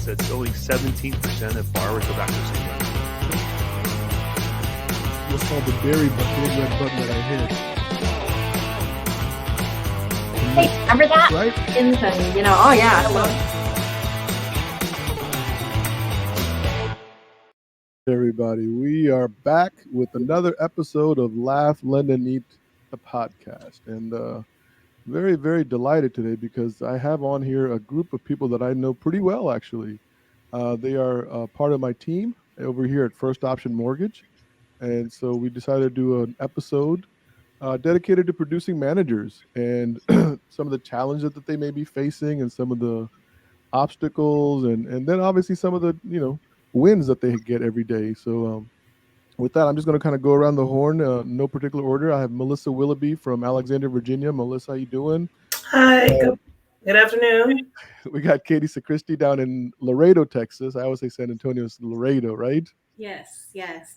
is that only 17% of borrowers go back to the same lender. What's called the berry button, big red button that I hit. Hey, remember that? Right? And, oh yeah, I love Everybody, we are back with another episode of Laugh, Lend, and Eat, the podcast. And very, very delighted today because I have on here a group of people that I know pretty well, actually. They are part of my team over here at First Option Mortgage. And so we decided to do an episode dedicated to producing managers and some of the challenges that they may be facing and some of the obstacles and then obviously some of the, wins that they get every day. So with that, I'm just going to kind of go around the horn, no particular order. I have Melissa Willoby from Alexandria, Virginia. Melissa, how you doing? Hi, good afternoon. We got Katie Sacriste down in Laredo, Texas. I always say San Antonio is Laredo, right? Yes.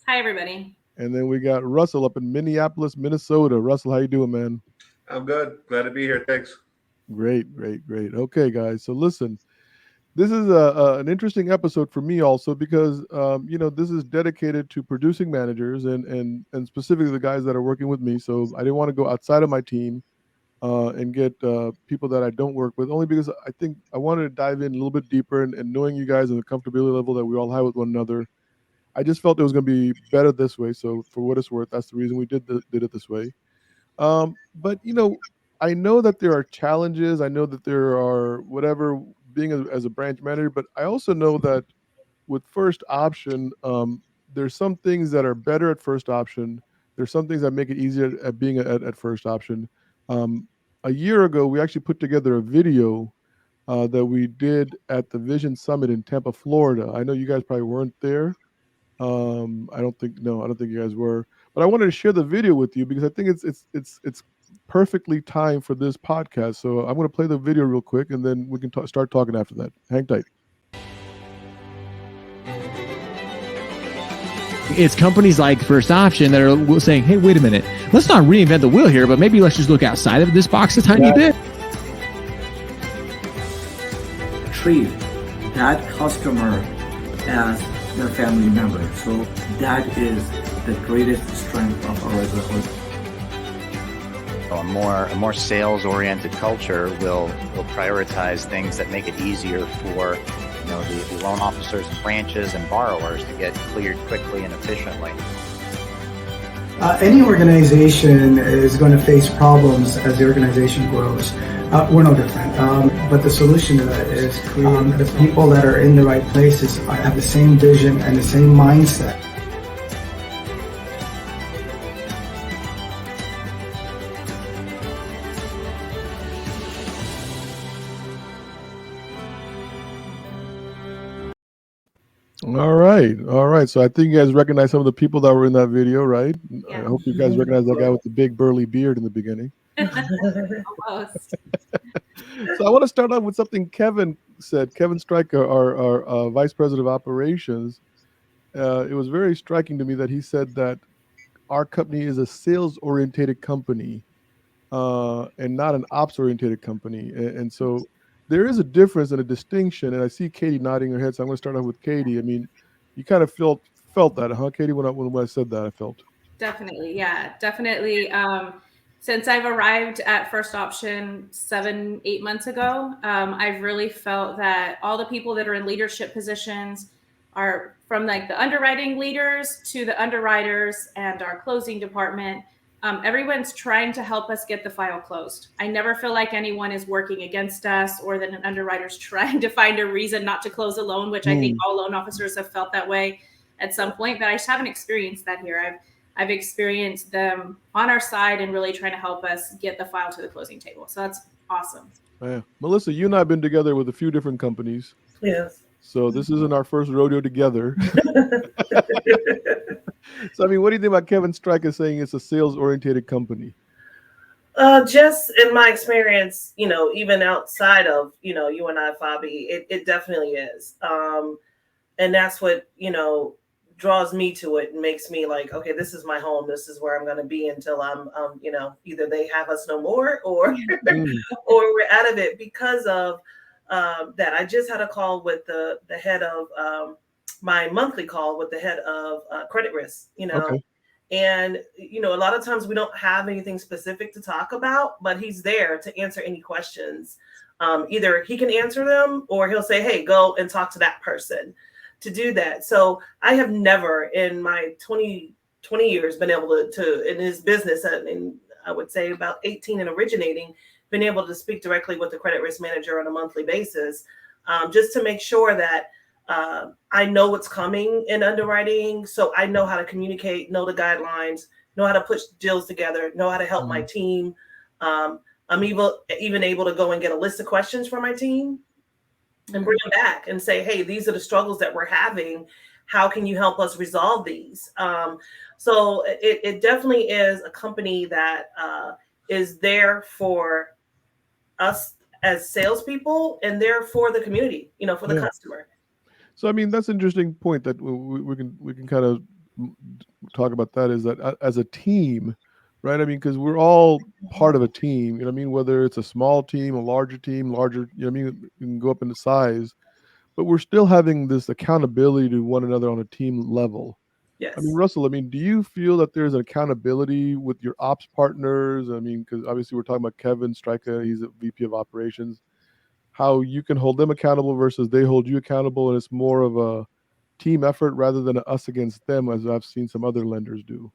Hi, everybody. And then we got Russell up in Minneapolis, Minnesota. Russell, how you doing, man? I'm good. Glad to be here. Thanks. Great. Okay, guys. So listen, this is an interesting episode for me also because, this is dedicated to producing managers and specifically the guys that are working with me. So I didn't want to go outside of my team and get people that I don't work with, only because I think I wanted to dive in a little bit deeper and knowing you guys and the comfortability level that we all have with one another. I just felt it was going to be better this way. So for what it's worth, that's the reason we did it this way. But, I know that there are challenges. I know that there are whatever being as a branch manager, but I also know that with First Option, there's some things that are better at First Option. There's some things that make it easier at being at First Option. A year ago, we actually put together a video that we did at the Vision Summit in Tampa, Florida. I know you guys probably weren't there. I don't think you guys were, but I wanted to share the video with you because I think it's perfectly timed for this podcast. So I'm going to play the video real quick and then we can start talking after that. Hang tight. It's companies like First Option that are saying, hey, wait a minute, let's not reinvent the wheel here, but maybe let's just look outside of this box a tiny bit. Treat that customer as their family member. So that is the greatest strength of our organization. A more sales-oriented culture will prioritize things that make it easier for the loan officers, branches, and borrowers to get cleared quickly and efficiently. Any organization is going to face problems as the organization grows. We're no different. But the solution to that is the people that are in the right places have the same vision and the same mindset. All right. So I think you guys recognize some of the people that were in that video, right? Yeah. I hope you guys recognize that guy with the big burly beard in the beginning. Almost. So I want to start off with something Kevin said. Kevin Stryker, our Vice President of Operations. It was very striking to me that he said that our company is a sales-orientated company and not an ops-orientated company. And so there is a difference and a distinction. And I see Katie nodding her head, so I'm going to start off with Katie. I mean, you kind of felt that, huh, Katie? When I said that, I felt. Definitely, yeah, definitely. Since I've arrived at First Option 7-8 months ago, I've really felt that all the people that are in leadership positions are from like the underwriting leaders to the underwriters and our closing department. Everyone's trying to help us get the file closed. I never feel like anyone is working against us or that an underwriter's trying to find a reason not to close a loan, which I think all loan officers have felt that way at some point, but I just haven't experienced that here. I've experienced them on our side and really trying to help us get the file to the closing table. So that's awesome. Yeah. Melissa, you and I have been together with a few different companies. Yes. So this isn't our first rodeo together. So, I mean, what do you think about Kevin Stryker saying it's a sales-oriented company? Just in my experience, even outside of, you and I, Fobby, it definitely is. And that's what, draws me to it and makes me like, okay, this is my home. This is where I'm going to be until I'm, either they have us no more or, or we're out of it because of that I just had a call with the head of my monthly call with the head of credit risk, Okay. and, a lot of times we don't have anything specific to talk about, but he's there to answer any questions. Either he can answer them or he'll say, hey, go and talk to that person to do that. So I have never in my 20 years been able to in his business, and I would say about 18 and originating, been able to speak directly with the credit risk manager on a monthly basis, just to make sure that I know what's coming in underwriting. So I know how to communicate, know the guidelines, know how to put deals together, know how to help my team. I'm even able to go and get a list of questions for my team and bring them back and say, hey, these are the struggles that we're having. How can you help us resolve these? So it definitely is a company that is there for us as salespeople and there for the community, for the customer. So, I mean, that's an interesting point that we can kind of talk about. That is that as a team, right? I mean, because we're all part of a team, you know what I mean? Whether it's a small team, a larger team, larger, you know what I mean? You can go up in the size, but we're still having this accountability to one another on a team level. Yes. I mean, Russell, I mean, do you feel that there's an accountability with your ops partners? I mean, because obviously we're talking about Kevin Stryka, he's a VP of operations, how you can hold them accountable versus they hold you accountable, and it's more of a team effort rather than us against them, as I've seen some other lenders do.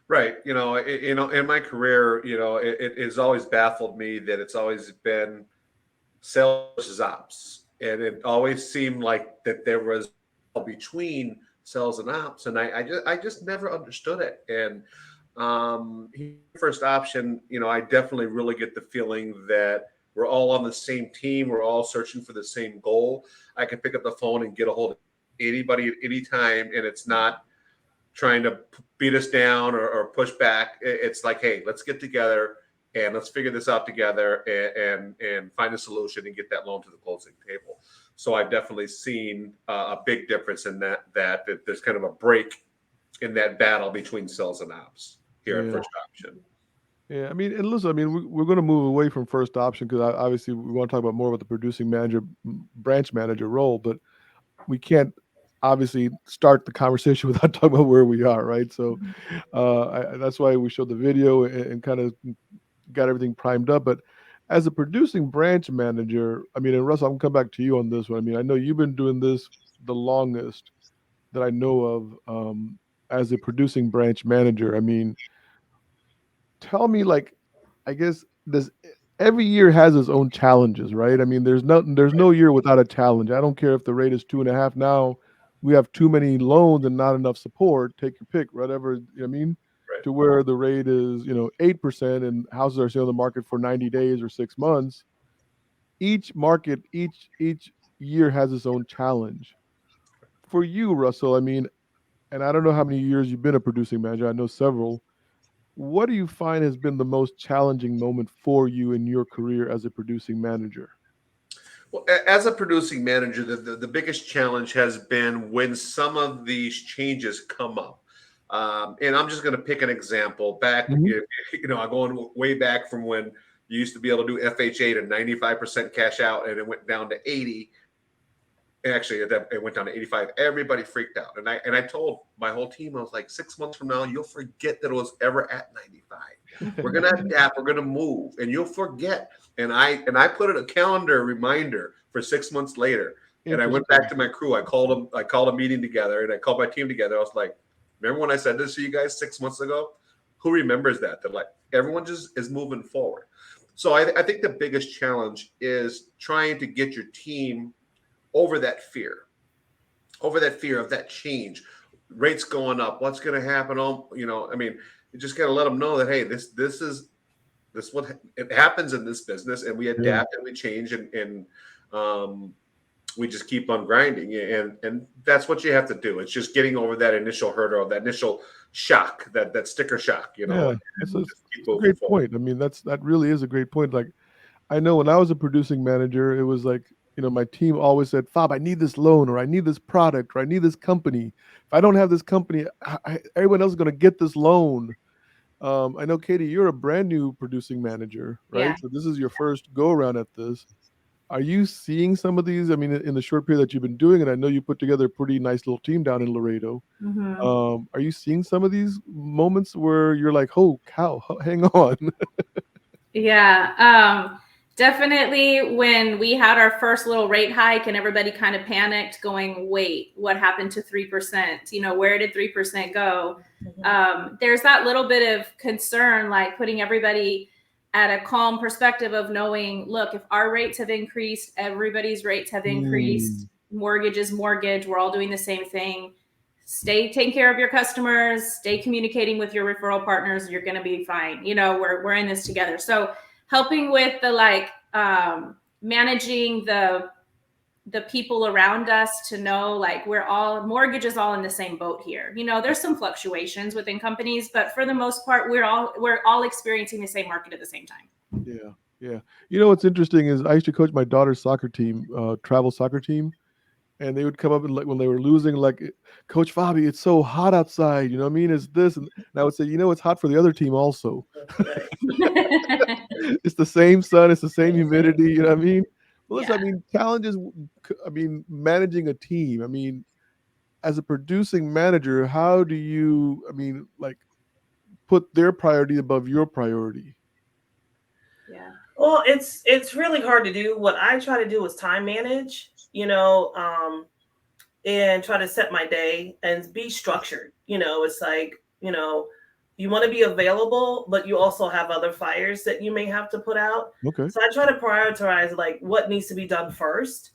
Right. In my career, it has always baffled me that it's always been sales versus ops. And it always seemed like that there was between sales and ops. And I just never understood it. And first option, I definitely really get the feeling that we're all on the same team. We're all searching for the same goal. I can pick up the phone and get a hold of anybody at any time, and it's not trying to beat us down or push back. It's like, hey, let's get together and let's figure this out together and find a solution and get that loan to the closing table. So I've definitely seen a big difference in that there's kind of a break in that battle between sales and ops here at First Option. Yeah, I mean, and listen, I mean, we're going to move away from first option because obviously we want to talk about more about the producing manager, branch manager role, but we can't obviously start the conversation without talking about where we are, right? So that's why we showed the video and kind of got everything primed up. But as a producing branch manager, I mean, and Russell, I'm going to come back to you on this one. I mean, I know you've been doing this the longest that I know of as a producing branch manager. I mean, tell me, like, I guess every year has its own challenges, right? I mean, there's no year without a challenge. I don't care if the rate is 2.5 now. We have too many loans and not enough support. Take your pick, whatever. You know what I mean? Right. To where the rate is 8% and houses are still on the market for 90 days or 6 months. Each market, each year has its own challenge. For you, Russell, I mean, and I don't know how many years you've been a producing manager. I know several. What do you find has been the most challenging moment for you in your career as a producing manager? Well, as a producing manager, the biggest challenge has been when some of these changes come up. And I'm just going to pick an example. Back, I'm going way back from when you used to be able to do FHA to 95% cash out, and it went down to 80. Actually, it went down to 85. Everybody freaked out. And I told my whole team, I was like, 6 months from now, you'll forget that it was ever at 95. We're going to adapt. We're going to move, and you'll forget. And I put a calendar reminder for 6 months later. And I went back to my crew. I called a meeting together, and I called my team together. I was like, remember when I said this to you guys 6 months ago? Who remembers that? That like everyone just is moving forward. So I think the biggest challenge is trying to get your team over that fear of that change, rates going up, what's going to happen. I mean, you just got to let them know that, hey, this is what it happens in this business, and we adapt and we change, and we just keep on grinding, and that's what you have to do. It's just getting over that initial hurdle, that initial shock, that sticker shock. It's a great point. I mean, that really is a great point. Like, I know when I was a producing manager, it was like, my team always said, Fob, I need this loan, or I need this product, or I need this company. If I don't have this company, everyone else is going to get this loan. I know, Katie, you're a brand new producing manager, right? Yeah. So this is your first go around at this. Are you seeing some of these? I mean, in the short period that you've been doing it, I know you put together a pretty nice little team down in Laredo. Are you seeing some of these moments where you're like, oh cow, hang on? Yeah, definitely when we had our first little rate hike and everybody kind of panicked going, wait, what happened to 3%? You know, where did 3% go? There's that little bit of concern, like putting everybody at a calm perspective of knowing, look, if our rates have increased, everybody's rates have increased, mortgage is mortgage, we're all doing the same thing. Stay taking care of your customers, stay communicating with your referral partners, you're going to be fine. You know, we're in this together. So helping with the managing the people around us to know, like, mortgage is all in the same boat here. You know, there's some fluctuations within companies, but for the most part, we're all experiencing the same market at the same time. Yeah. You know, what's interesting is I used to coach my daughter's soccer team, travel soccer team. And they would come up and, like, when they were losing, like, Coach Fobby, it's so hot outside. You know what I mean? It's this. And I would say, you know, it's hot for the other team also. It's the same sun. It's the same humidity. You know what I mean? Melissa, I mean, challenges, I mean, managing a team. I mean, as a producing manager, how do you, I mean, like, put their priority above your priority? Yeah. Well, it's really hard to do. What I try to do is time manage, you know, and try to set my day and be structured. You know, it's like, you know, you want to be available, but you also have other fires that you may have to put out. Okay. So I try to prioritize, like, what needs to be done first.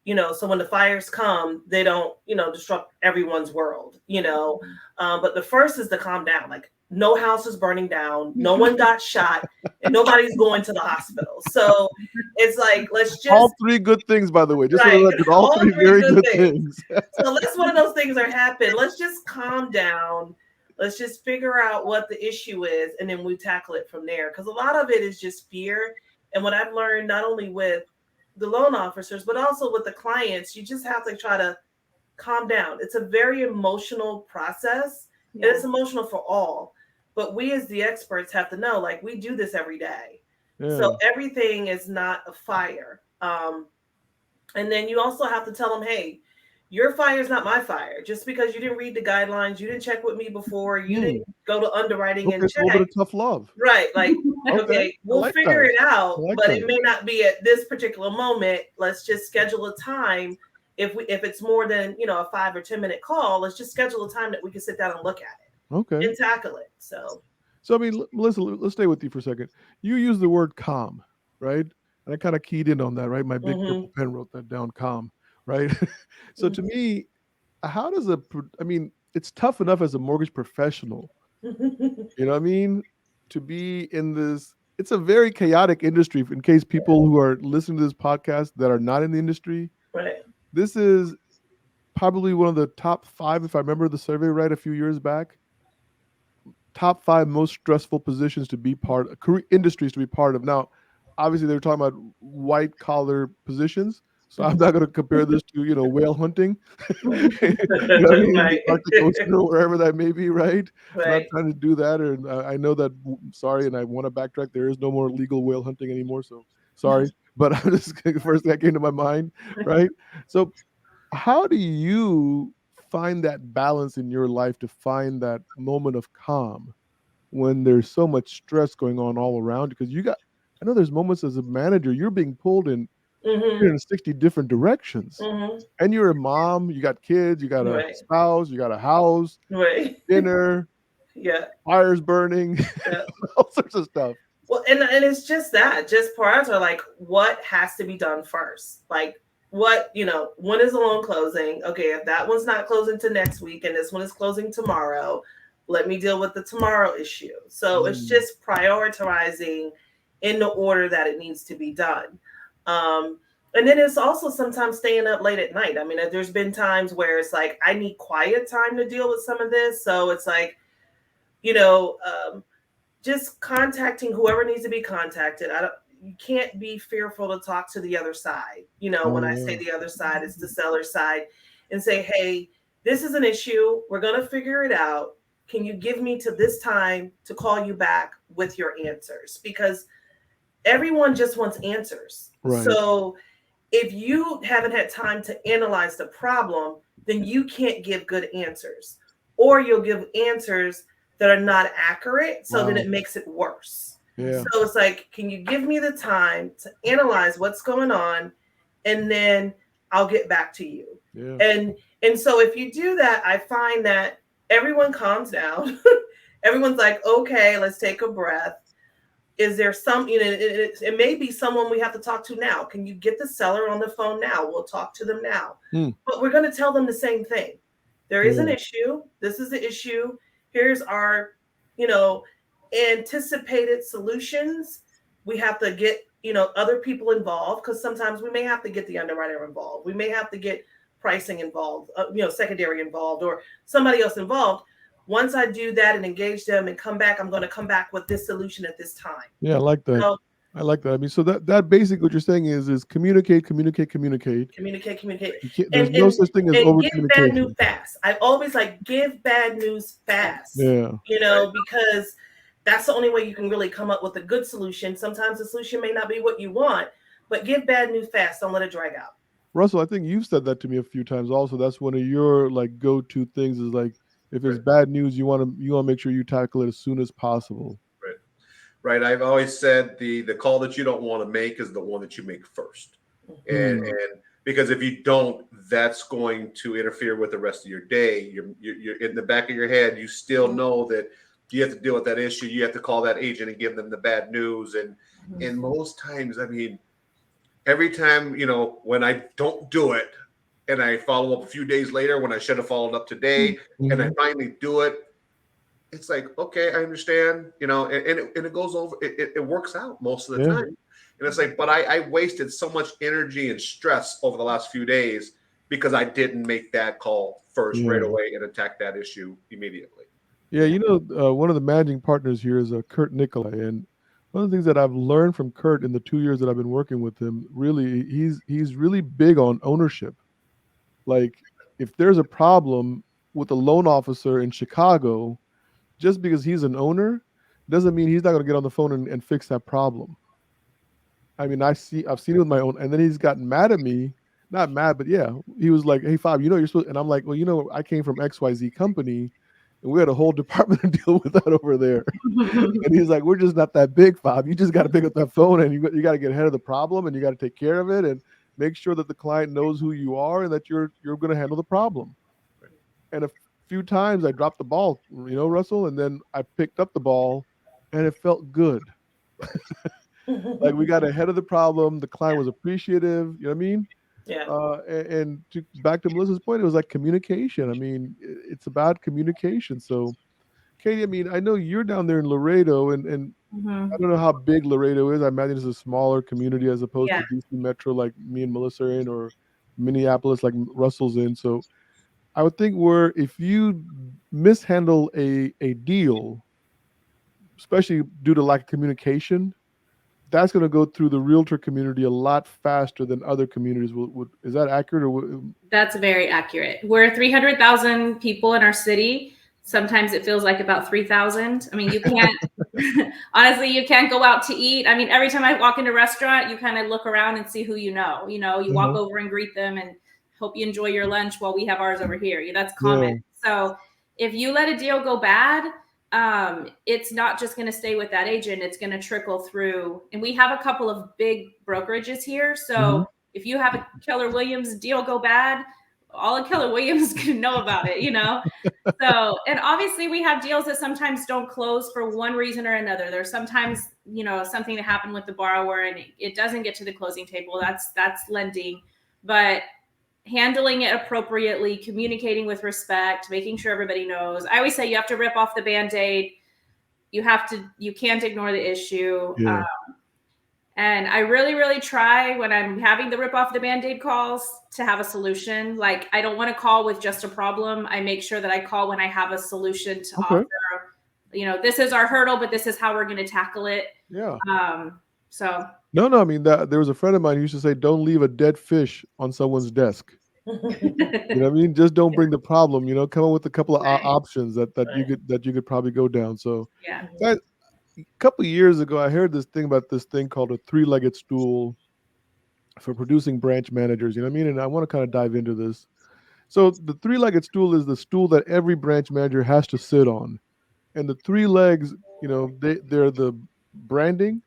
You know, so when the fires come, they don't, you know, disrupt everyone's world, you know. But the first is to calm down. Like, no house is burning down, no one got shot, and nobody's going to the hospital. So it's like, let's just all three good things, by the way. Just right. all three very good things. So unless one of those things are happening, let's just calm down. Let's just figure out what the issue is, and then we tackle it from there. Because a lot of it is just fear. And what I've learned, not only with the loan officers, but also with the clients, you just have to try to calm down. It's a very emotional process, and it's emotional for all. But we as the experts have to know, like, we do this every day. So everything is not a fire. And then you also have to tell them, hey, your fire is not my fire. Just because you didn't read the guidelines, you didn't check with me before, you didn't go to underwriting and check. A little bit of tough love. Right. Like, okay, we'll figure it out, but it may not be at this particular moment. Let's just schedule a time. If it's more than, you know, a 5 or 10 minute call, let's just schedule a time that we can sit down and look at it. Okay. And tackle it. So I mean, Melissa, let's stay with you for a second. You use the word calm, right? And I kind of keyed in on that, right? My big purple pen wrote that down, calm, right? So to me, how does I mean, it's tough enough as a mortgage professional, you know what I mean? To be in this, it's a very chaotic industry. In case people who are listening to this podcast that are not in the industry, right? This is probably one of the top 5, if I remember the survey right, a few years back. Top 5 most stressful positions to be part of, career industries to be part of. Now, obviously, they were talking about white collar positions, so I'm not going to compare this to, you know, whale hunting, you know what I mean? Right. Arctic Ocean or wherever that may be, right? Right. I'm not trying to do that, and I know that. Sorry, and I want to backtrack. There is no more legal whale hunting anymore, so sorry. But I'm just the first thing that came to my mind, right? So, how do you find that balance in your life to find that moment of calm when there's so much stress going on all around? Because I know there's moments as a manager, you're being pulled in 360 different directions. And you're a mom, you got kids, you got a spouse, you got a house, dinner, fires burning, all sorts of stuff. Well, and it's just that, just prioritize, like, what has to be done first? Like, what, you know, when is the loan closing? Okay, if that one's not closing to next week and this one is closing tomorrow, let me deal with the tomorrow issue. So it's just prioritizing in the order that it needs to be done. And then it's also sometimes staying up late at night. I mean, there's been times where it's like, I need quiet time to deal with some of this. So it's like, you know, just contacting whoever needs to be contacted. You can't be fearful to talk to the other side. You know, when I say the other side, it's the seller side, and say, hey, this is an issue. We're going to figure it out. Can you give me to this time to call you back with your answers? Because everyone just wants answers. Right. So if you haven't had time to analyze the problem, then you can't give good answers, or you'll give answers that are not accurate. So then it makes it worse. Yeah. So it's like, can you give me the time to analyze what's going on, and then I'll get back to you. Yeah. And so if you do that, I find that everyone calms down. Everyone's like, okay, let's take a breath. Is there some, it may be someone we have to talk to now. Can you get the seller on the phone now? We'll talk to them now. But we're going to tell them the same thing. There is an issue. This is the issue. Here's our, anticipated solutions. We have to get, other people involved, because sometimes we may have to get the underwriter involved. We may have to get pricing involved, secondary involved, or somebody else involved. Once I do that and engage them and come back, I'm going to come back with this solution at this time. Yeah, I like that. So, I like that. I mean, so that basically what you're saying is communicate. Communicate. There's no such thing as over give bad news fast. I always give bad news fast. Yeah. Because that's the only way you can really come up with a good solution. Sometimes the solution may not be what you want, but give bad news fast. Don't let it drag out. Russell, I think you've said that to me a few times also. That's one of your go-to things is if it's bad news, you want to make sure you tackle it as soon as possible. Right. I've always said the call that you don't want to make is the one that you make first. And because if you don't, that's going to interfere with the rest of your day. You're in the back of your head. You still know that you have to deal with that issue. You have to call that agent and give them the bad news. And most times, I mean, every time, when I don't do it and I follow up a few days later when I should have followed up today and I finally do it, it's like, okay, I understand, and it goes over, it works out most of the time. And it's like, but I wasted so much energy and stress over the last few days because I didn't make that call first right away and attack that issue immediately. Yeah, one of the managing partners here is Kurt Nicolay, and one of the things that I've learned from Kurt in the 2 years that I've been working with him, really, he's really big on ownership. Like, if there's a problem with a loan officer in Chicago, just because he's an owner doesn't mean he's not going to get on the phone and fix that problem. I mean, I've seen it with my own, and then he's gotten mad at me. Not mad, but yeah, he was like, "Hey, Fobby, you're supposed," and I'm like, "Well, I came from XYZ company, and we had a whole department to deal with that over there." And he's like, "We're just not that big, Fob. You just got to pick up that phone and you got to get ahead of the problem, and you got to take care of it, and make sure that the client knows who you are and that you're going to handle the problem." And a few times I dropped the ball, Russell, and then I picked up the ball, and it felt good. Like, we got ahead of the problem. The client was appreciative. You know what I mean? Yeah. And back to Melissa's point, it was like communication. I mean, it's about communication. So, Katie, I mean, I know you're down there in Laredo, and I don't know how big Laredo is. I imagine it's a smaller community as opposed to DC Metro, like me and Melissa are in, or Minneapolis, like Russell's in. So, I would think if you mishandle a deal, especially due to lack of communication, that's going to go through the realtor community a lot faster than other communities would. Is that accurate? Or That's very accurate. We're 300,000 people in our city. Sometimes it feels like about 3,000. I mean, you can't, honestly, you can't go out to eat. I mean, every time I walk into a restaurant, you kind of look around and see who you know. You walk over and greet them and hope you enjoy your lunch while we have ours over here. That's common. So if you let a deal go bad, it's not just going to stay with that agent. It's going to trickle through. And we have a couple of big brokerages here. So if you have a Keller Williams deal go bad, all of Keller Williams can know about it, So, and obviously we have deals that sometimes don't close for one reason or another. There's sometimes, something that happened with the borrower and it doesn't get to the closing table. That's lending, but handling it appropriately, communicating with respect, making sure everybody knows. I always say you have to rip off the Band-Aid. You can't ignore the issue. Yeah. And I really, really try when I'm having the rip off the Band-Aid calls to have a solution. Like, I don't want to call with just a problem. I make sure that I call when I have a solution to offer. This is our hurdle, but this is how we're going to tackle it. Yeah. So. No. I mean, there was a friend of mine who used to say, "Don't leave a dead fish on someone's desk." You know what I mean? Just don't bring the problem. Come up with a couple of options that you could probably go down. So, guys, a couple of years ago, I heard this thing about this thing called a three-legged stool for producing branch managers. You know what I mean? And I want to kind of dive into this. So the three-legged stool is the stool that every branch manager has to sit on. And the three legs, you know, they're the branding,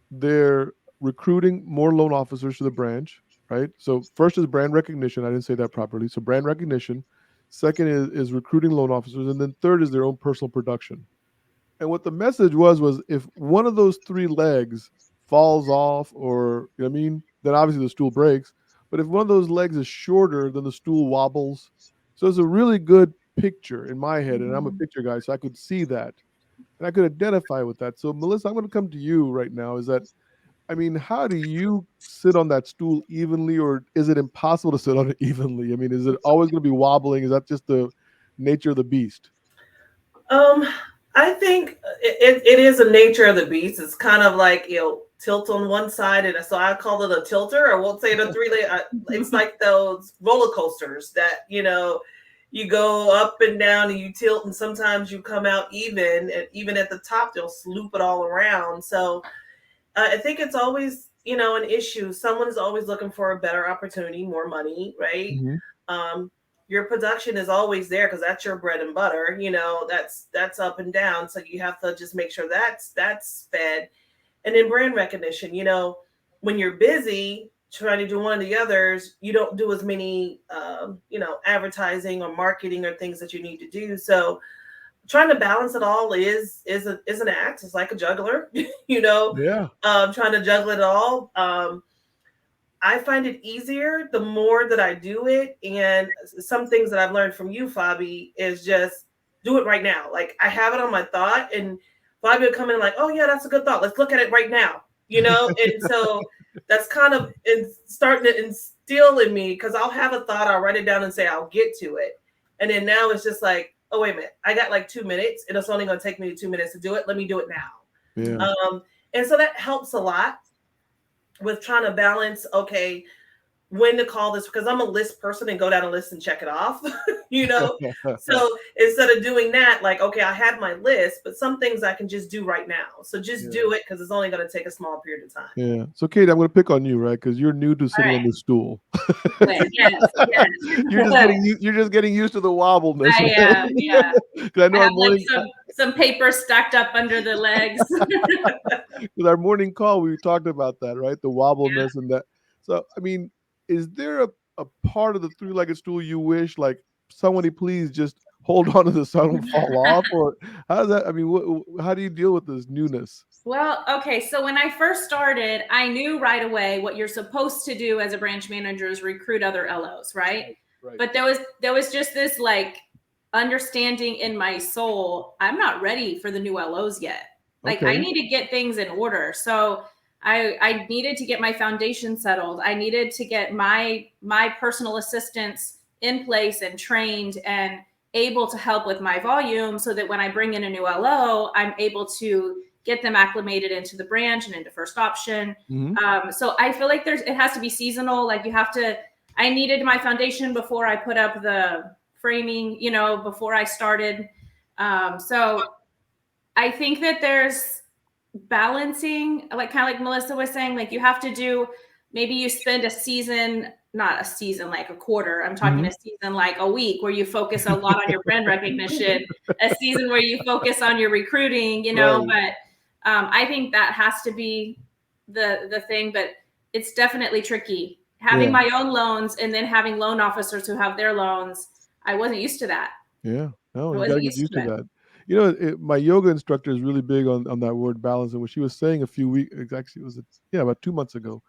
they're recruiting more loan officers to the branch, right? So first is brand recognition. I didn't say that properly. So brand recognition. Second is recruiting loan officers. And then third is their own personal production. And what the message was if one of those three legs falls off, or, you know what I mean, then obviously the stool breaks. But if one of those legs is shorter, then the stool wobbles. So it's a really good picture in my head. And I'm a picture guy, so I could see that. And I could identify with that. So Melissa, I'm going to come to you right now. Is that, I mean, how do you sit on that stool evenly, or is it impossible to sit on it evenly? I mean, is it always going to be wobbling? Is that just the nature of the beast? I think it is a nature of the beast. It's kind of like, you know, tilt on one side, and so I call it a tilter. I won't say the it's like those roller coasters that, you know, you go up and down and you tilt, and sometimes you come out even, and even at the top they'll sloop it all around. So I think it's always, you know, an issue. Someone is always looking for a better opportunity, more money, right? Mm-hmm. Your production is always there because that's your bread and butter. You know, that's up and down. So you have to just make sure that's fed. And then brand recognition, you know, when you're busy trying to do one of the others, you don't do as many, you know, advertising or marketing or things that you need to do. So trying to balance it all is an act. It's like a juggler, you know, trying to juggle it all. I find it easier the more that I do it. And some things that I've learned from you, Fobby, is just do it right now. Like, I have it on my thought, and Fobby will come in like, oh yeah, that's a good thought. Let's look at it right now, you know? And so that's kind of starting to instill in me, because I'll have a thought, I'll write it down and say, I'll get to it. And then now it's just like, oh, wait a minute, I got like 2 minutes, and it's only going to take me 2 minutes to do it. Let me do it now. Yeah. And so that helps a lot with trying to balance, okay, when to call this, because I'm a list person and go down a list and check it off, you know? So instead of doing that, like, okay, I have my list, but some things I can just do right now. So just do it, because it's only going to take a small period of time. Yeah. So Kate, I'm going to pick on you, right? Because you're new to sitting on the stool. Yes. You're just getting used to the wobbleness. I am, yeah. Because I know I have like some paper stacked up under the legs. With our morning call, we talked about that, right? The wobbleness and that. So, I mean, is there a part of the three-legged stool you wish, like, somebody please just hold on to the sun and fall off? Or how does that, I mean, how do you deal with this newness? Well, okay. So when I first started, I knew right away what you're supposed to do as a branch manager is recruit other LOs, right? But there was just this like understanding in my soul, I'm not ready for the new LOs yet. Like, I need to get things in order. So I needed to get my foundation settled. I needed to get my personal assistants in place and trained and able to help with my volume, so that when I bring in a new LO, I'm able to get them acclimated into the branch and into first option. Mm-hmm. So I feel like it has to be seasonal. Like, I needed my foundation before I put up the framing, you know, before I started. So I think that there's balancing, like kind of like Melissa was saying, like, you have to do, maybe you spend a season, not a season like a quarter, I'm talking a season like a week, where you focus a lot on your brand recognition, a season where you focus on your recruiting, you know. But I think that has to be the thing. But it's definitely tricky having my own loans and then having loan officers who have their loans. I wasn't used to that. Yeah, no, you gotta get used to that. You know, my yoga instructor is really big on that word balance. And what she was saying a few weeks, actually, it was about 2 months ago.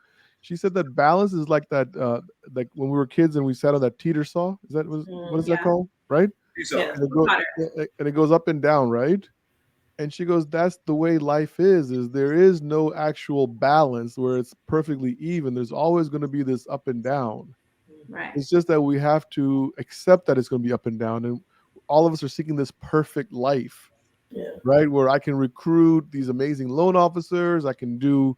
She said that balance is like that, like when we were kids and we sat on that teeter saw. What is that called? Right? Yeah. And it goes up and down, right? And she goes, that's the way life is there is no actual balance where it's perfectly even. There's always going to be this up and down. Right. It's just that we have to accept that it's going to be up and down. And all of us are seeking this perfect life, right? Where I can recruit these amazing loan officers. I can do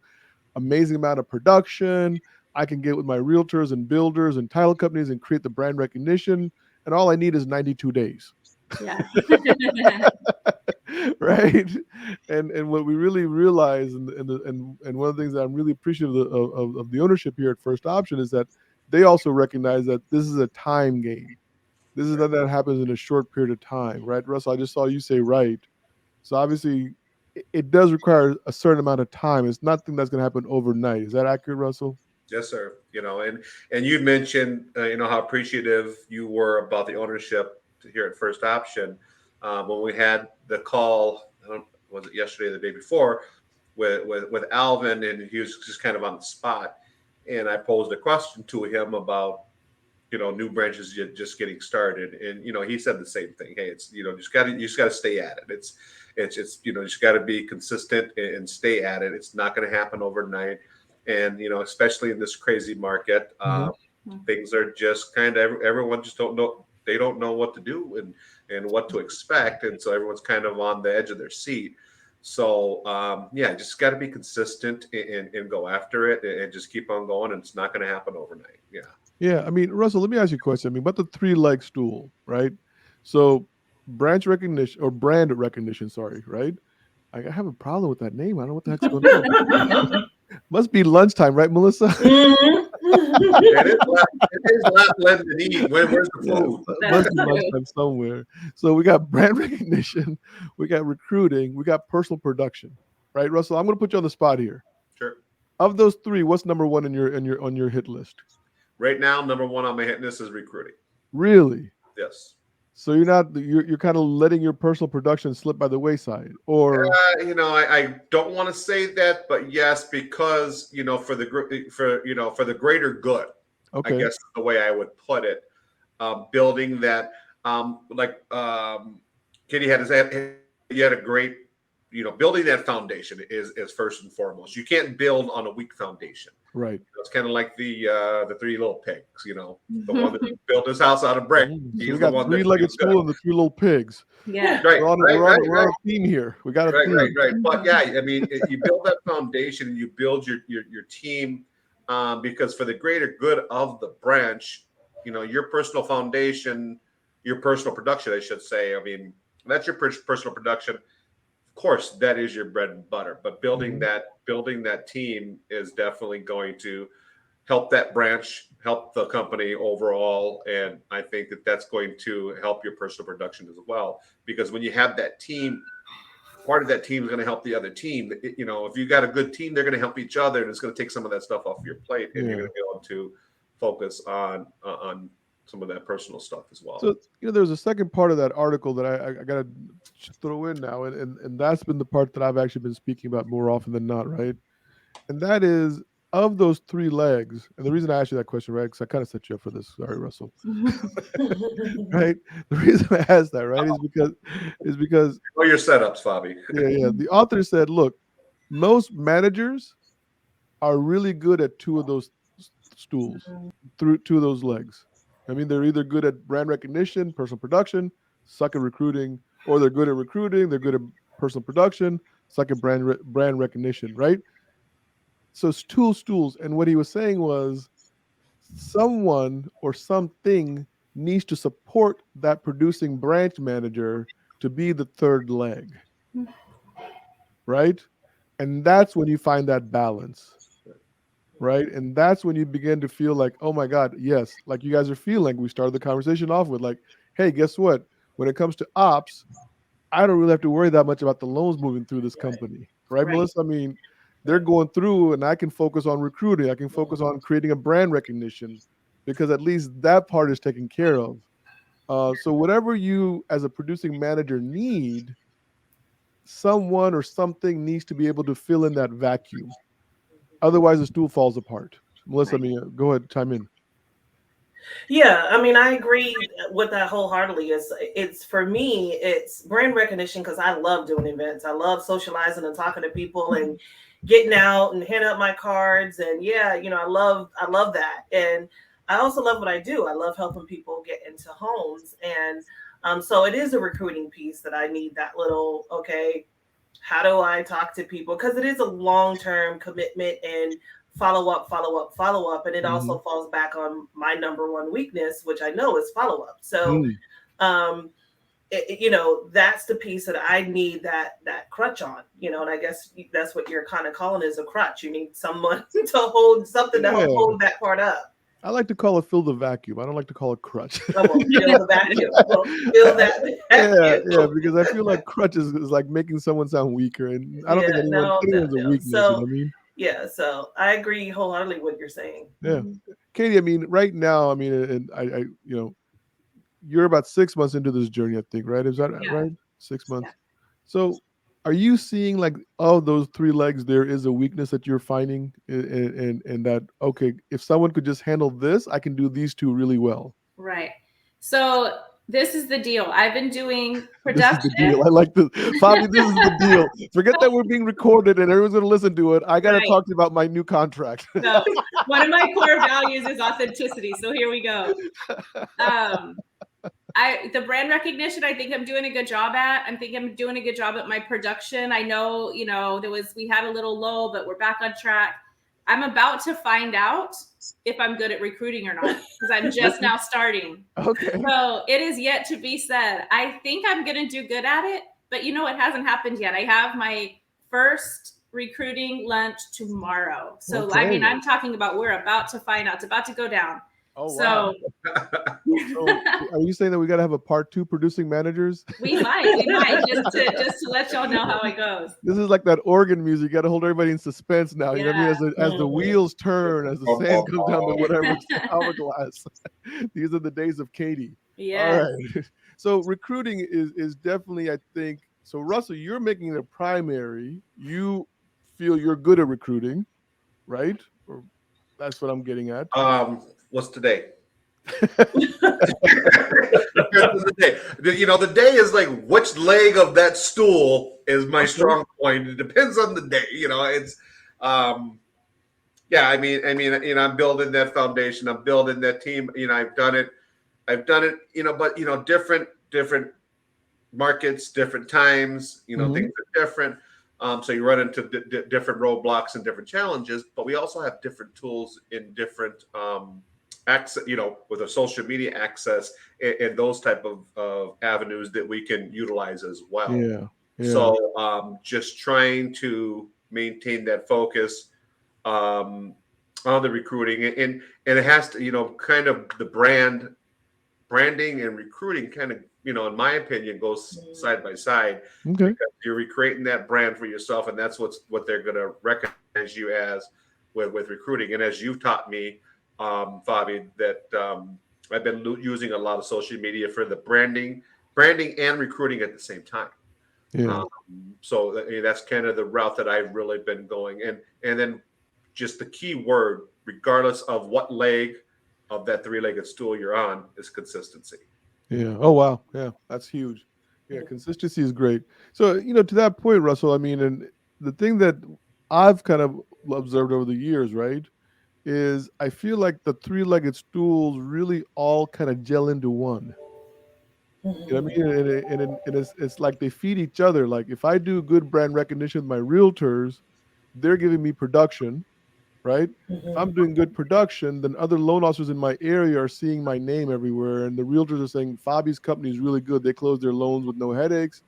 amazing amount of production. I can get with my realtors and builders and title companies and create the brand recognition. And all I need is 92 days. Yeah. right? And what we really realize, and one of the things that I'm really appreciative of the ownership here at First Option is that they also recognize that this is a time game. This is nothing that happens in a short period of time, right, Russell? I just saw you say right. So obviously, it does require a certain amount of time. It's nothing that's going to happen overnight. Is that accurate, Russell? Yes, sir. And you mentioned, how appreciative you were about the ownership here at First Option when we had the call. Was it yesterday or the day before with Alvin, and he was just kind of on the spot, and I posed a question to him about new branches just getting started, and he said the same thing. Hey, it's you just got to stay at it. It's just got to be consistent and stay at it. It's not going to happen overnight. And, especially in this crazy market, things are just kind of, everyone just don't know. They don't know what to do and what to expect. And so everyone's kind of on the edge of their seat. So, just got to be consistent and go after it and just keep on going. And it's not going to happen overnight. Yeah. Yeah. I mean, Russell, let me ask you a question. I mean, about the 3-leg stool, right? So brand recognition, sorry, right? I have a problem with that name. I don't know what the heck's going on. Must be lunchtime, right, Melissa? It is last less than eat. Where's the food? Must be lunchtime somewhere. So we got brand recognition, we got recruiting, we got personal production, right, Russell? I'm going to put you on the spot here. Sure. Of those 3, what's number 1 on your hit list? Right now, number 1 on my hit list is recruiting. Really? Yes. So you're kind of letting your personal production slip by the wayside, or I don't want to say that, but yes, because for the greater good. Okay. I guess is the way I would put it. Building that, Kitty had a great, building that foundation is first and foremost. You can't build on a weak foundation. Right. It's kind of like the 3 little pigs, the one that built his house out of brick. So we got 3-legged stool and the 3 little pigs. Yeah. Right. We're on a theme here. We got a theme. Right. But yeah, I mean, you build that foundation and you build your team because for the greater good of the branch, your personal foundation, your personal production, I should say. I mean, that's your personal production. Of course, that is your bread and butter, but building that team is definitely going to help that branch, help the company overall, and I think that's going to help your personal production as well. Because when you have that team, part of that team is going to help the other team. If you got a good team, they're going to help each other, and it's going to take some of that stuff off your plate, and you're going to be able to focus on some of that personal stuff as well. So there's a second part of that article that I got to throw in now, and that's been the part that I've actually been speaking about more often than not, right? And that is, of those 3 legs, and the reason I asked you that question, right, because I kind of set you up for this. Sorry, Russell. Right? The reason I asked that, right, is because your setups, Fobby. Yeah. The author said, look, most managers are really good at 2 of those stools, through 2 of those legs. I mean, they're either good at brand recognition, personal production, suck at recruiting, or they're good at recruiting, they're good at personal production, suck at brand recognition, right? So it's 2 stools. And what he was saying was someone or something needs to support that producing branch manager to be the 3rd leg, right? And that's when you find that balance. Right. And that's when you begin to feel like, oh, my God, yes, like you guys are feeling. We started the conversation off with like, hey, guess what? When it comes to ops, I don't really have to worry that much about the loans moving through this company. Right, Melissa? I mean, they're going through and I can focus on recruiting. I can focus on creating a brand recognition because at least that part is taken care of. So whatever you as a producing manager need, someone or something needs to be able to fill in that vacuum. Otherwise, the stool falls apart. Melissa, I mean, go ahead, chime in. Yeah, I mean, I agree with that wholeheartedly. It's for me, it's brand recognition because I love doing events. I love socializing and talking to people and getting out and handing out my cards. And I love that. And I also love what I do. I love helping people get into homes. And so it is a recruiting piece that I need that little, okay, how do I talk to people? Because it is a long-term commitment and follow up. And it also falls back on my number 1 weakness, which I know is follow-up. So that's the piece that I need that crutch on, and I guess that's what you're kind of calling is a crutch. You need someone to hold something to help hold that part up. I like to call it fill the vacuum. I don't like to call it crutch. Oh, well, fill the vacuum. Well, fill that vacuum. Yeah, because I feel like crutch is like making someone sound weaker, and I don't think anyone's a weakness. So, you know what I mean? Yeah, so I agree wholeheartedly with what you're saying. Yeah, Katie. I mean, right now, I mean, and I you're about 6 months into this journey, I think, right? Is that right? 6 months. Yeah. So, are you seeing like those 3 legs? There is a weakness that you're finding, and that okay, if someone could just handle this, I can do these 2 really well. Right. So this is the deal. I've been doing production. This is the deal. I like this, Fobby. This is the deal. Forget that we're being recorded and everyone's going to listen to it. I got to talk to you about my new contract. So one of my core values is authenticity. So here we go. The brand recognition, I think I'm doing a good job at. I think I'm doing a good job at my production. I know, we had a little lull, but we're back on track. I'm about to find out if I'm good at recruiting or not, because I'm just now starting. Okay. So it is yet to be said. I think I'm going to do good at it, but it hasn't happened yet. I have my first recruiting lunch tomorrow. So, okay. I mean, I'm talking about we're about to find out. It's about to go down. Oh, wow. So are you saying that we got to have a part 2 producing managers? We might just to let y'all know how it goes. This is like that organ music. You got to hold everybody in suspense now. You know what I mean? As the wheels turn, as the sand comes down to whatever hourglass. These are the days of Katie. Yeah. All right. So recruiting is definitely, I think. So Russell, you're making it a primary. You feel you're good at recruiting, right? Or that's what I'm getting at. What's today? The day is like which leg of that stool is my strong point. It depends on the day. It's I'm building that foundation. I'm building that team. I've done it. But different markets, different times. Things are different. So you run into different roadblocks and different challenges. But we also have different tools in different access, with a social media access and those type of avenues that we can utilize as well. Yeah. So just trying to maintain that focus on the recruiting and it has to, kind of the branding and recruiting kind of, in my opinion, goes side by side. Okay. Because you're recreating that brand for yourself, and that's what they're going to recognize you as with recruiting. And as you've taught me, Fobby, that I've been using a lot of social media for the branding and recruiting at the same time. Yeah. So that's kind of the route that I've really been going. And then just the key word, regardless of what leg of that 3-legged stool you're on, is consistency. Yeah. Oh, wow. Yeah, that's huge. Yeah, consistency is great. So, to that point, Russell, I mean, and the thing that I've kind of observed over the years, right, is I feel like the 3-legged stools really all kind of gel into one. You know what I mean? And it's like they feed each other. Like if I do good brand recognition with my realtors, they're giving me production, right? If I'm doing good production, then other loan officers in my area are seeing my name everywhere. And the realtors are saying, Fobby's company is really good. They close their loans with no headaches.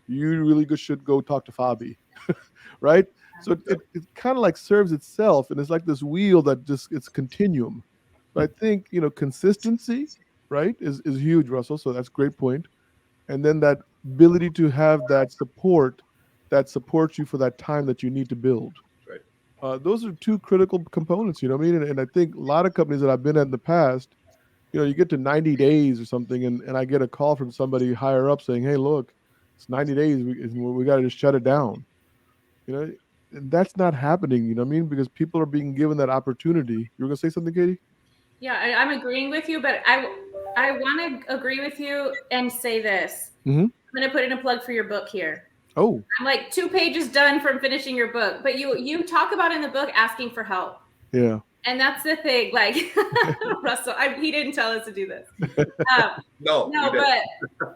You really should go talk to Fobby, right? So it kind of like serves itself, and it's like this wheel that it's continuum. But I think, consistency, right, is huge, Russell. So that's a great point. And then that ability to have that support that supports you for that time that you need to build. Right. Those are 2 critical components, you know what I mean? And I think a lot of companies that I've been at in the past, you get to 90 days or something, and I get a call from somebody higher up saying, hey, look, it's 90 days. We got to just shut it down. And that's not happening, you know what I mean? Because people are being given that opportunity. You were going to say something, Katie? Yeah, I'm agreeing with you, but I want to agree with you and say this. Mm-hmm. I'm going to put in a plug for your book here. Oh. I'm like 2 pages done from finishing your book, but you talk about in the book asking for help. Yeah. And that's the thing, like Russell, he didn't tell us to do this. No,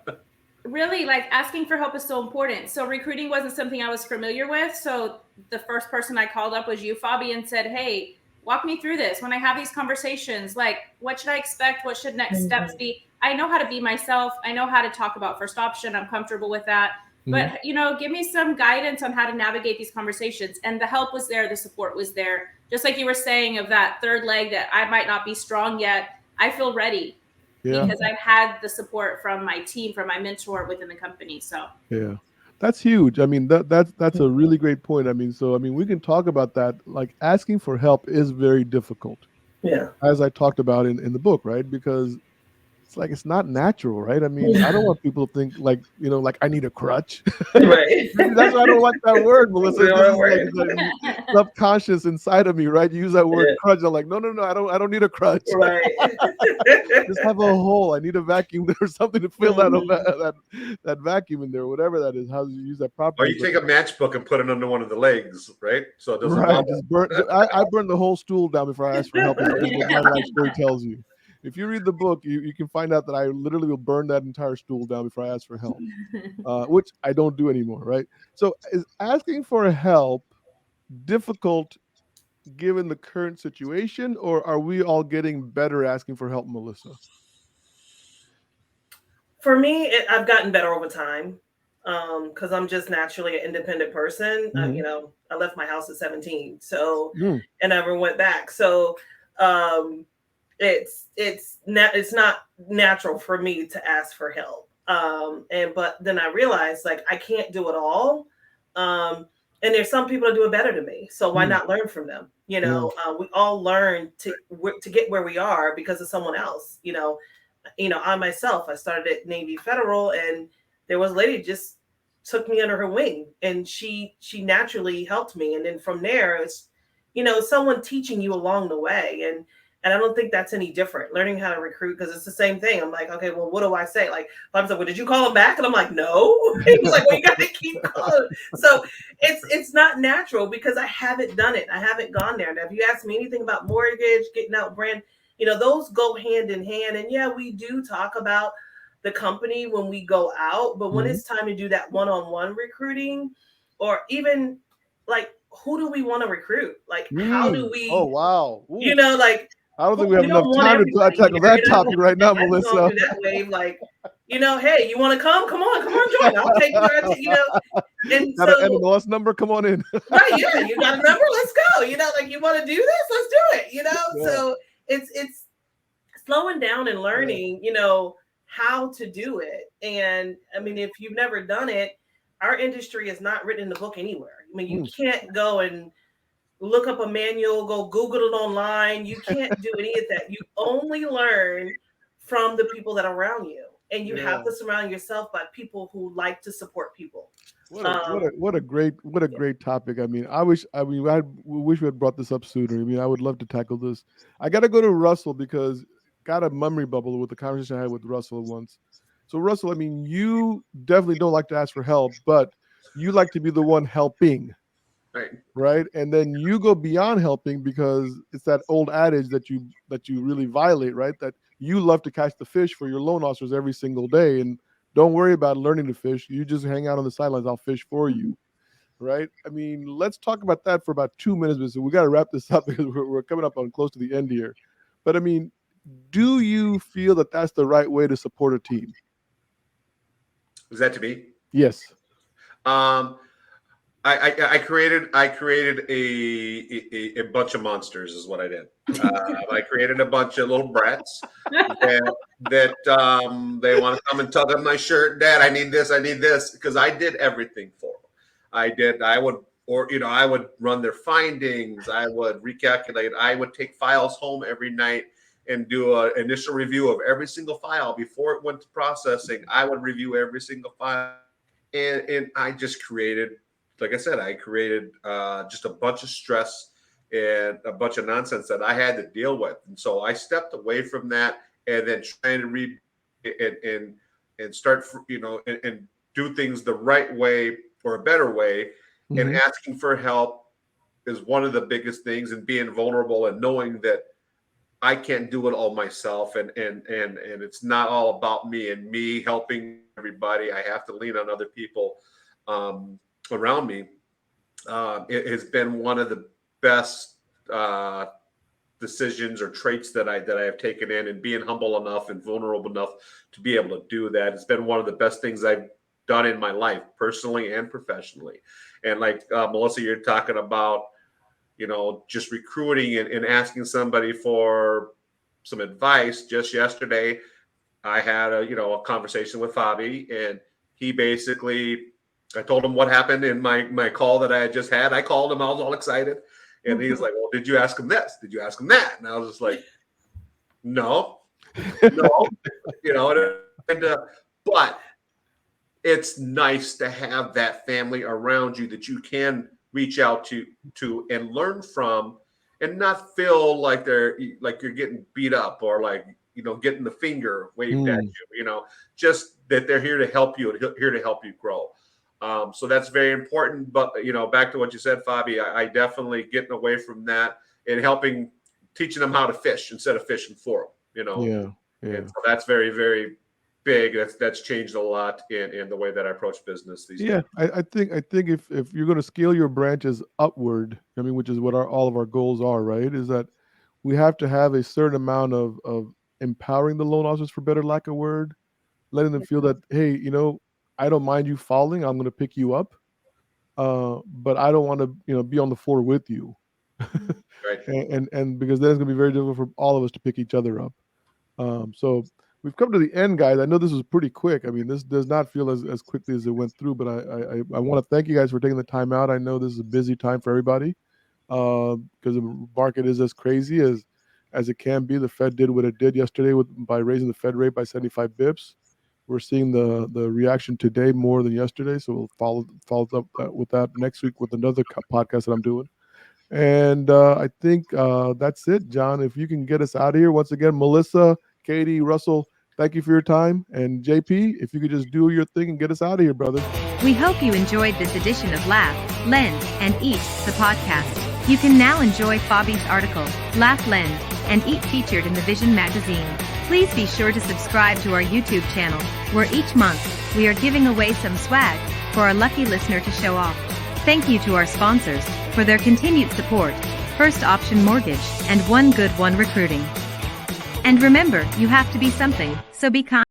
but really, like asking for help is so important. So recruiting wasn't something I was familiar with. So the first person I called up was you, Fobby, and said, hey, walk me through this. When I have these conversations, like what should I expect? What should next steps be? I know how to be myself. I know how to talk about first option. I'm comfortable with that. But, give me some guidance on how to navigate these conversations. And the help was there. The support was there. Just like you were saying of that third leg that I might not be strong yet. I feel ready because I've had the support from my team, from my mentor within the company. So, yeah, that's huge. I mean, that's a really great point. I mean, we can talk about that. Like, asking for help is very difficult. Yeah. As I talked about in the book, right? Because it's not natural, right? I mean, I don't want people to think like I need a crutch. Right. That's why I don't like that word, Melissa. This is Right. like subconscious inside of me, right? You use that word crutch. I'm like, no, I don't need a crutch. Right. Just have a hole. I need a vacuum or something to fill that vacuum in there, whatever that is. How do you use that properly? Or you take a matchbook and put it under one of the legs, right? So it doesn't right. I burn the whole stool down before I ask for help. Is what my life story tells you. If you read the book, you can find out that I literally will burn that entire stool down before I ask for help, which I don't do anymore, right? So is asking for help difficult given the current situation, or are we all getting better asking for help, Melissa? For me, I've gotten better over time because I'm just naturally an independent person. I left my house at 17, so and never went back. So it's not natural for me to ask for help. But then I realized like I can't do it all. And there's some people that do it better than me. So why not learn from them? We all learn to get where we are because of someone else. I myself, I started at Navy Federal, and there was a lady just took me under her wing, and she naturally helped me. And then from there, it's someone teaching you along the way. And I don't think that's any different. Learning how to recruit, because it's the same thing. I'm like, okay, well, what do I say? Like, Bob's like, well, did you call him back? And I'm like, no. He was like, well, you got to keep calling. So it's not natural because I haven't done it. I haven't gone there. Now, if you ask me anything about mortgage, getting out brand, those go hand in hand. And yeah, we do talk about the company when we go out, but when it's time to do that one-on-one recruiting, or even like, who do we want to recruit? Like, how do we? Oh, wow. Ooh. Like. I don't think we have enough time to tackle that topic right now, Melissa. Don't do that wave, like, hey, you want to come? Come on, join. I'll take you. And got so, an MLS number? Come on in. Right? Yeah, you got a number? Let's go. Like, you want to do this? Let's do it. Yeah. So it's slowing down and learning, how to do it. And I mean, if you've never done it, our industry is not written in the book anywhere. I mean, you can't go and look up a manual, go Google it online. You can't do any of that. You only learn from the people that are around you. And you have to surround yourself by people who like to support people. What a great topic. I mean, I wish we had brought this up sooner. I mean, I would love to tackle this. I got to go to Russell because got a memory bubble with the conversation I had with Russell once. So Russell, I mean, you definitely don't like to ask for help, but you like to be the one helping. Right. And then you go beyond helping because it's that old adage that you really violate, right? That you love to catch the fish for your loan officers every single day. And don't worry about learning to fish. You just hang out on the sidelines. I'll fish for you. Right. I mean, let's talk about that for about 2 minutes. So we got to wrap this up because we're coming up on close to the end here. But I mean, do you feel that that's the right way to support a team? Is that to me? Yes. I created a bunch of monsters is what I did. I created a bunch of little brats that they want to come and tug on my shirt. Dad, I need this, because I did everything for them. I would run their findings. I would recalculate. I would take files home every night and do an initial review of every single file before it went to processing. I would review every single file, and I just created. Like I said, I created just a bunch of stress and a bunch of nonsense that I had to deal with. And so I stepped away from that and then trying to read and start, and do things the right way or a better way. Mm-hmm. And asking for help is one of the biggest things, and being vulnerable and knowing that I can't do it all myself. And it's not all about me and me helping everybody. I have to lean on other people around me. It has been one of the best decisions or traits that I have taken in, and being humble enough and vulnerable enough to be able to do that. It's been one of the best things I've done in my life, personally and professionally. And like Melissa, you're talking about, just recruiting and asking somebody for some advice. Just yesterday, I had a conversation with Fobby, and he basically, I told him what happened in my call that I had just had. I called him, I was all excited. And he was like, well, did you ask him this? Did you ask him that? And I was just like, no, but it's nice to have that family around you that you can reach out to and learn from, and not feel like you're getting beat up or getting the finger waved at you, just that they're here to help you and here to help you grow. So that's very important. But, back to what you said, Fobby, I definitely getting away from that and teaching them how to fish instead of fishing for them, Yeah. And so that's very, very big. That's changed a lot in the way that I approach business these days. Yeah, I think if you're going to scale your branches upward, which is what all of our goals are, right? Is that we have to have a certain amount of empowering the loan officers, for better lack of word, letting them feel that, hey, I don't mind you falling. I'm going to pick you up, but I don't want to, be on the floor with you. Right. and because then it's going to be very difficult for all of us to pick each other up. So we've come to the end, guys. I know this was pretty quick. This does not feel as quickly as it went through, but I want to thank you guys for taking the time out. I know this is a busy time for everybody because the market is as crazy as it can be. The Fed did what it did yesterday by raising the Fed rate by 75 bips. We're seeing the reaction today more than yesterday, so we'll follow up with that next week with another podcast that I'm doing. And I think that's it, John. If you can get us out of here once again, Melissa, Katie, Russell, thank you for your time. And JP, if you could just do your thing and get us out of here, brother. We hope you enjoyed this edition of Laugh, Lend, and Eat, the podcast. You can now enjoy Fobby's article, Laugh, Lend, and Eat, featured in the Vision magazine. Please be sure to subscribe to our YouTube channel, where each month we are giving away some swag for our lucky listener to show off. Thank you to our sponsors for their continued support, First Option Mortgage and One Good One Recruiting. And remember, you have to be something, so be kind.